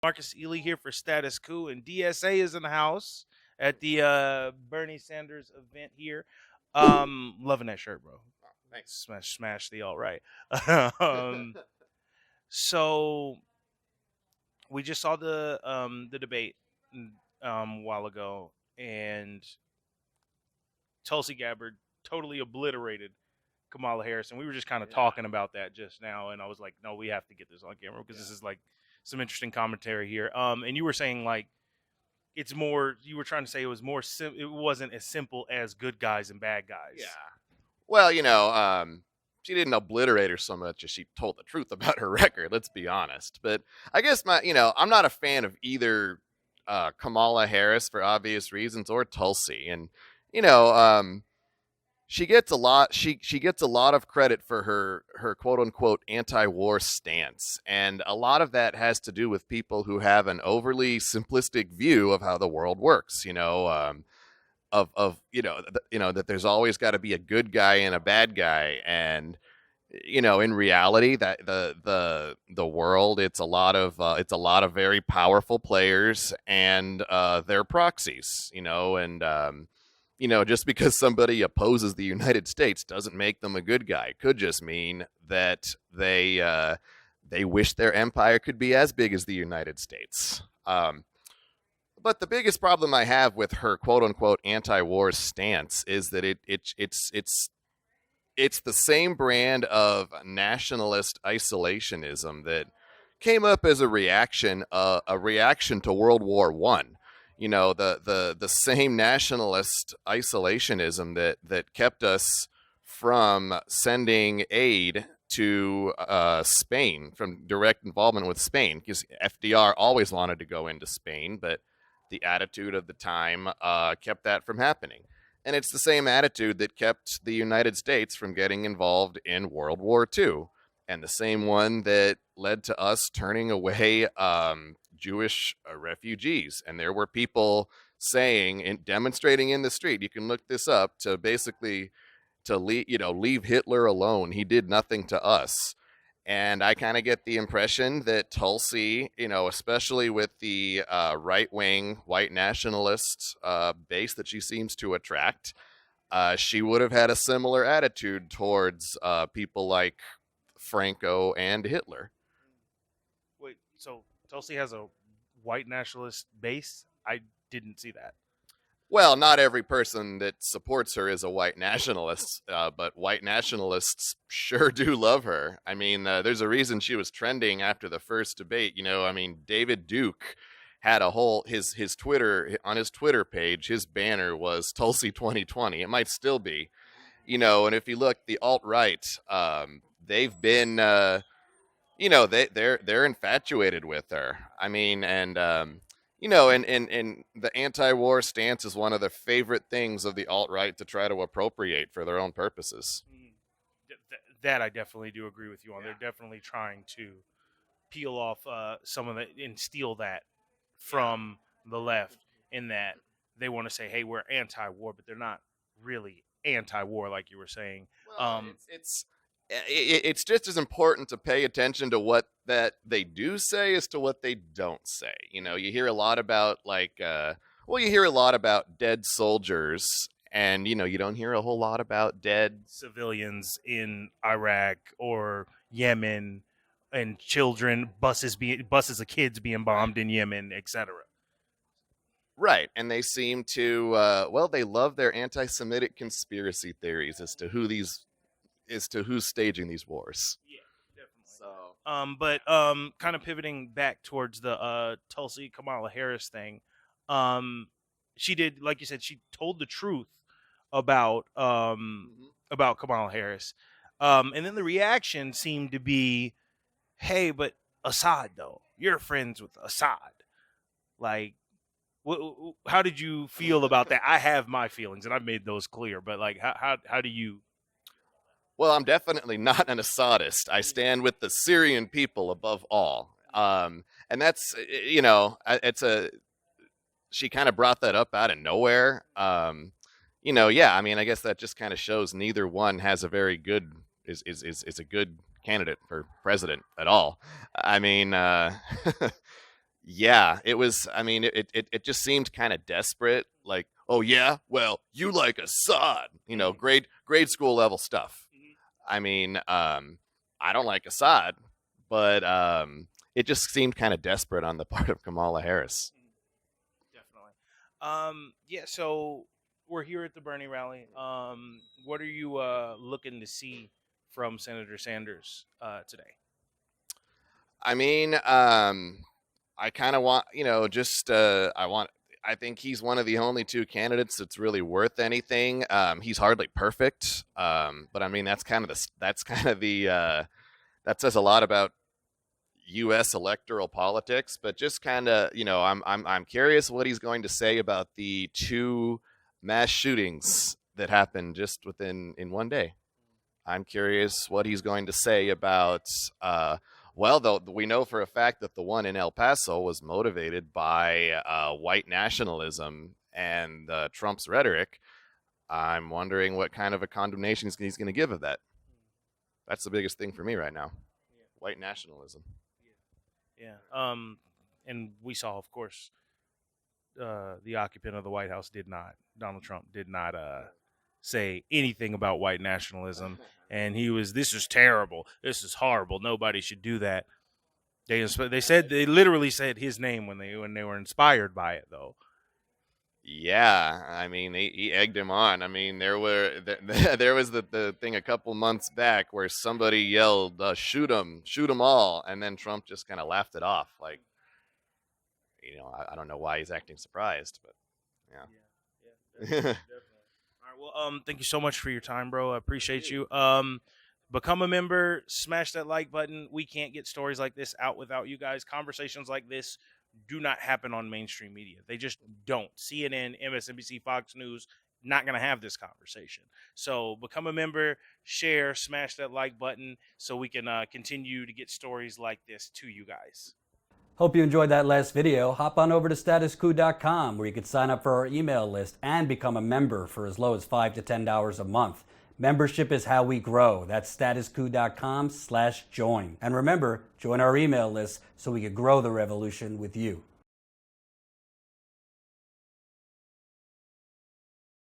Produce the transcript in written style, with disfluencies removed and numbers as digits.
Marcus Ealy here for Status Quo, and DSA is in the house at the Bernie Sanders event here. Loving that shirt, bro. Thanks. Smash the all right. um, so we just saw the debate a while ago, and Tulsi Gabbard totally obliterated Kamala Harris, and we were just kind of talking about that just now, and I was like, no, we have to get this on camera because this is like some interesting commentary here. And you were saying like it's more. You were trying to say it was more. It wasn't as simple as good guys and bad guys. Yeah. Well, she didn't obliterate her so much as she told the truth about her record. Let's be honest. But I guess I'm not a fan of either Kamala Harris for obvious reasons or Tulsi, and you know, she gets a lot. She gets a lot of credit for her quote unquote anti-war stance, and a lot of that has to do with people who have an overly simplistic view of how the world works. That there's always got to be a good guy and a bad guy, and in reality that the world, it's a lot of very powerful players and their proxies, just because somebody opposes the United States doesn't make them a good guy. It could just mean that they wish their empire could be as big as the United States. But the biggest problem I have with her quote unquote anti-war stance is that it's the same brand of nationalist isolationism that came up as a reaction to World War One. The same nationalist isolationism that kept us from sending aid to Spain, from direct involvement with Spain, because FDR always wanted to go into Spain, but the attitude of the time kept that from happening. And it's the same attitude that kept the United States from getting involved in World War II, and the same one that led to us turning away Jewish refugees. And there were people saying and demonstrating in the street, you can look this up, to basically leave Hitler alone. He did nothing to us. And I kind of get the impression that Tulsi, especially with the right-wing white nationalist base that she seems to attract, she would have had a similar attitude towards people like Franco and Hitler. Wait, so Tulsi has a white nationalist base? I didn't see that. Well, not every person that supports her is a white nationalist, but white nationalists sure do love her. I mean, there's a reason she was trending after the first debate. David Duke had a whole his Twitter on his Twitter page. His banner was Tulsi 2020. It might still be, And if you look, the alt-right, they've been, they're infatuated with her. I mean, and and the anti-war stance is one of the favorite things of the alt-right to try to appropriate for their own purposes. That I definitely do agree with you on. Yeah. They're definitely trying to peel off some of the and steal that from the left, in that they want to say, hey, we're anti-war, but they're not really anti-war like you were saying. Well, it's just as important to pay attention to what that they do say as to what they don't say. You hear a lot about you hear a lot about dead soldiers, and you don't hear a whole lot about dead civilians in Iraq or Yemen, and children, buses of kids being bombed in Yemen, etc. Right, and they seem to they love their anti-Semitic conspiracy theories as to who's staging these wars. Yeah, definitely. But kind of pivoting back towards the Tulsi Kamala Harris thing, she did, like you said, she told the truth about Kamala Harris, and then the reaction seemed to be, "Hey, but Assad, though, you're friends with Assad." Like, how did you feel about that? I have my feelings, and I've made those clear. But like, how do you? Well, I'm definitely not an Assadist. I stand with the Syrian people above all. And that's, she kind of brought that up out of nowhere. I guess that just kind of shows neither one has a very good, is a good candidate for president at all. I mean, Yeah, it was. I mean, it just seemed kind of desperate. Like, oh yeah, well, you like Assad, Mm-hmm. grade school level stuff. I mean, I don't like Assad, but it just seemed kind of desperate on the part of Kamala Harris. Definitely. Yeah. So we're here at the Bernie rally. What are you looking to see from Senator Sanders today? I mean, I kind of want, just I think he's one of the only two candidates that's really worth anything. He's hardly perfect, but I mean that says a lot about U.S. electoral politics. But just kind of, I'm curious what he's going to say about the two mass shootings that happened just in one day. I'm curious what he's going to say about. Well, though we know for a fact that the one in El Paso was motivated by white nationalism and Trump's rhetoric. I'm wondering what kind of a condemnation he's going to give of that. That's the biggest thing for me right now. White nationalism. Yeah. And we saw, of course, the occupant of the White House Donald Trump did not say anything about white nationalism, and this is terrible, this is horrible, nobody should do that. They literally said his name when they were inspired by it, though. Yeah, I mean, he egged him on. I mean, there was the thing a couple months back where somebody yelled, shoot 'em all," and then Trump just kind of laughed it off. Like, I don't know why he's acting surprised, but yeah. Definitely. All right, well, thank you so much for your time, bro. I appreciate you. Become a member, smash that like button. We can't get stories like this out without you guys. Conversations like this do not happen on mainstream media. They just don't. CNN, MSNBC, Fox News, not going to have this conversation. So become a member, share, smash that like button so we can continue to get stories like this to you guys. Hope you enjoyed that last video. Hop on over to statuscoup.com where you can sign up for our email list and become a member for as low as $5 to $10 a month. Membership is how we grow. That's statuscoup.com/join. And remember, join our email list so we can grow the revolution with you.